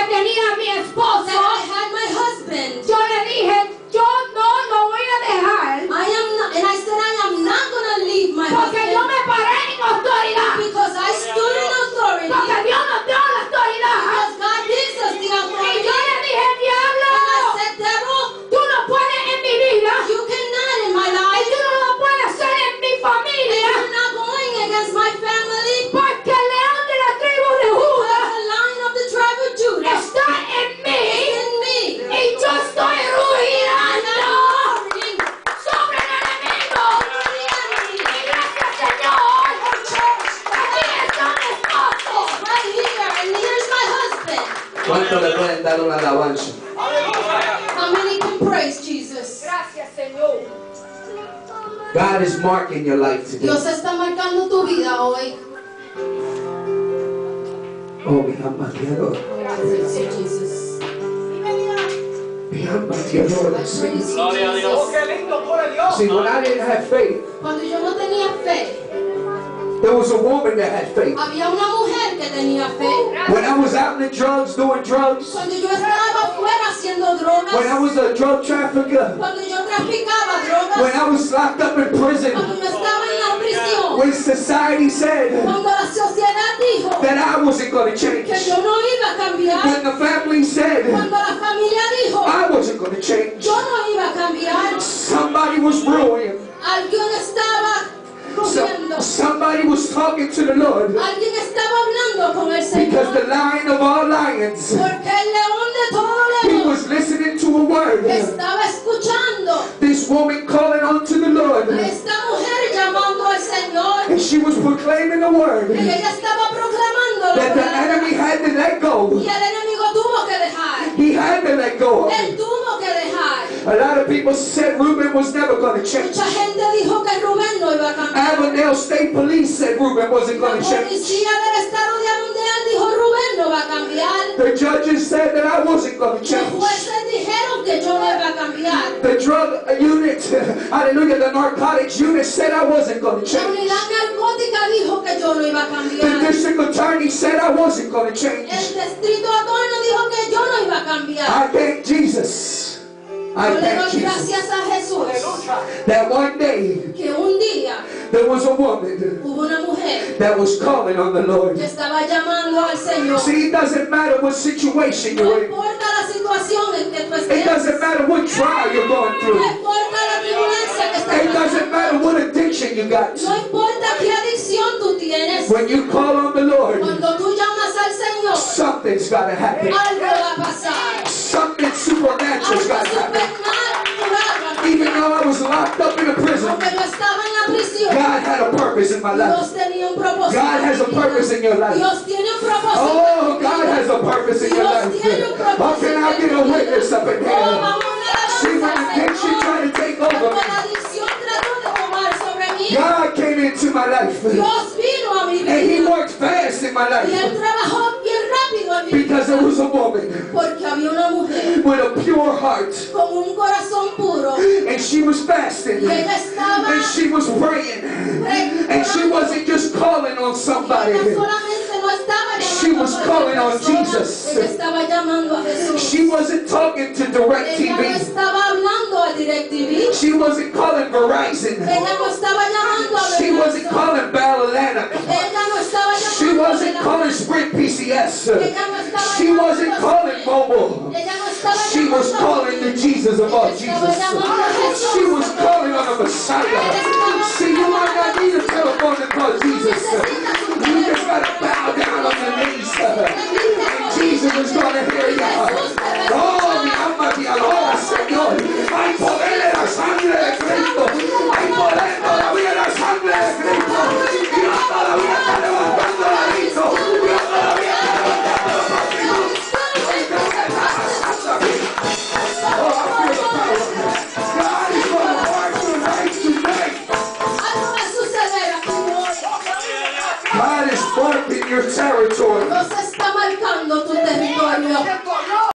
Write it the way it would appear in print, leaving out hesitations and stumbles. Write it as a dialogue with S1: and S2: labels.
S1: tenía a mi esposo,
S2: that I had my husband.
S1: yo le dije, yo no lo voy a dejar.
S2: And I said, I am not going to leave my
S1: Porque yo
S2: husband
S1: me paré en autoridad.
S2: because I stood in authority.
S1: Porque Dios nos dio la autoridad.
S2: Because God gives us the
S1: Y
S2: authority.
S1: yo le dije, diablo,
S2: And I said, devil,
S1: tú no puedes en mi vida.
S2: you cannot in my
S1: Y
S2: life.
S1: tú no lo puedes hacer en mi
S2: And
S1: familia.
S2: you're not going against my family.
S1: Porque el león de la tribu de
S2: Because
S1: Judá
S2: the lion of the tribe of Judah
S1: está en mí.
S2: is in me.
S1: Y yo estoy rugiendo
S2: Roaring
S1: sobre el enemigo.
S2: over the enemy.
S1: Y gracias, Señor. Aquí está mi esposo.
S2: Right here, and here's my husband.
S3: ¿Cuánto le pueden dar una alabanza?
S2: How many can praise Jesus?
S1: Gracias, Señor.
S3: God is marking your life today.
S2: Dios está marcando tu vida hoy.
S3: Oh, mi alma te adora.
S2: Praise you, Jesus.
S3: Mi alma te adora.
S2: I praise
S3: Sí.
S2: you,
S4: Gloria a Dios.
S2: Jesus.
S3: See, when I didn't have faith,
S2: Cuando yo no tenía fe,
S3: there was a woman that had faith.
S2: había una mujer que tenía fe.
S3: When I was out in the drugs, doing drugs,
S2: Cuando yo estaba afuera haciendo drogas,
S3: when I was a drug trafficker,
S2: cuando yo traficaba drogas,
S3: when I was locked up in prison,
S2: cuando yo estaba en la prisión,
S3: when society said
S2: cuando la sociedad dijo
S3: that I wasn't going to change,
S2: que yo no iba a cambiar,
S3: when the family said
S2: cuando la familia dijo
S3: I wasn't going to change,
S2: yo no iba a cambiar,
S3: somebody was ruined.
S2: alguien estaba rugiendo,
S3: Somebody was talking to the Lord,
S2: alguien estaba hablando con el
S3: because the
S2: Señor,
S3: lion of all lions,
S2: porque el león de todo
S3: he
S2: león
S3: was listening to a word.
S2: estaba escuchando
S3: This woman calling unto the Lord,
S2: a esta mujer llamando al Señor,
S3: and she was proclaiming the word
S2: y ella estaba proclamando la
S3: that the
S2: palabra,
S3: enemy had to let go.
S2: y el enemigo tuvo que dejar,
S3: He had to let go of
S2: él
S3: it.
S2: tuvo que dejar.
S3: A lot of people said Ruben was never going to change.
S2: Mucha gente dijo que Rubén no iba a cambiar.
S3: Avondale State Police said Ruben wasn't
S2: La
S3: going to change.
S2: policía del estado de Avondale dijo Rubén no va a cambiar.
S3: The judges said that I wasn't going to
S2: Los
S3: change.
S2: jueces dijeron que yo no iba a cambiar.
S3: The drug unit, hallelujah, the narcotics unit said I wasn't going to
S2: La
S3: change.
S2: unidad narcótica dijo que yo no iba a
S3: The
S2: cambiar.
S3: district attorney said I wasn't going to change.
S2: El distrito atorno dijo que yo no iba a cambiar.
S3: I thank Jesus. I
S2: Yo le
S3: thank
S2: doy
S3: Jesus
S2: gracias a Jesús
S3: that one day
S2: que un día
S3: there was a woman
S2: hubo una mujer
S3: that was calling on the Lord.
S2: que estaba llamando al Señor.
S3: See, it doesn't matter what situation
S2: No
S3: you're in.
S2: importa la situación en que tú
S3: It
S2: estés.
S3: doesn't matter what trial you're going
S2: No
S3: through.
S2: importa la tribulancia que
S3: It
S2: estés
S3: doesn't matter what addiction you got.
S2: No importa qué adicción tú tienes,
S3: When you call on the Lord,
S2: cuando tú llamas al Señor,
S3: something's got to happen.
S2: algo va a pasar.
S3: Something supernatural's
S2: Algo
S3: got to happen.
S2: supernatural va a
S3: Even
S2: pasar.
S3: though I was locked up in a prison,
S2: Aunque yo estaba en la prisión,
S3: God had a purpose in my life.
S2: Dios tenía un propósito.
S3: God has a
S2: en mi vida.
S3: purpose in your life.
S2: Dios tiene un propósito.
S3: Oh,
S2: en mi
S3: God
S2: vida.
S3: has a purpose in your
S2: Dios
S3: life.
S2: tiene un
S3: How
S2: propósito
S3: can I
S2: en
S3: get
S2: mi
S3: a
S2: vida.
S3: witness up in
S2: Oh,
S3: here?
S2: vamos a
S3: See, when
S2: alabanza al
S3: addiction
S2: Señor.
S3: tried to take over
S2: Cuando
S3: me,
S2: la adicción trató de tomar sobre mí,
S3: God came into my life.
S2: Dios vino a mi
S3: And He
S2: vida.
S3: worked fast in my
S2: Y Él
S3: life
S2: trabajó bien rápido en mi vida.
S3: because there was a woman
S2: Porque había una mujer
S3: with a pure heart.
S2: con un corazón puro
S3: And she was fasting.
S2: y ella estaba
S3: And she was praying. And she wasn't just calling on somebody.
S2: ella solamente no estaba
S3: She
S2: llamando
S3: was
S2: a
S3: calling
S2: cualquier
S3: on
S2: persona,
S3: Jesus.
S2: ella estaba llamando a Jesús.
S3: She wasn't talking to
S2: Ella no
S3: DirecTV.
S2: estaba hablando a DirecTV.
S3: She wasn't calling Verizon.
S2: Ella no estaba llamando a
S3: She wasn't
S2: Verizon.
S3: calling Bell Atlantic.
S2: Ella no estaba llamando
S3: She wasn't
S2: a
S3: calling Sprint PCS.
S2: Ella no estaba
S3: She
S2: llamando
S3: wasn't
S2: a-
S3: calling Mobile.
S2: Ella no estaba
S3: She was
S2: llamando a-
S3: calling the Jesus of all
S2: Ella estaba
S3: Jesus.
S2: llamando a Jesús.
S3: She was calling on the Messiah.
S2: Ella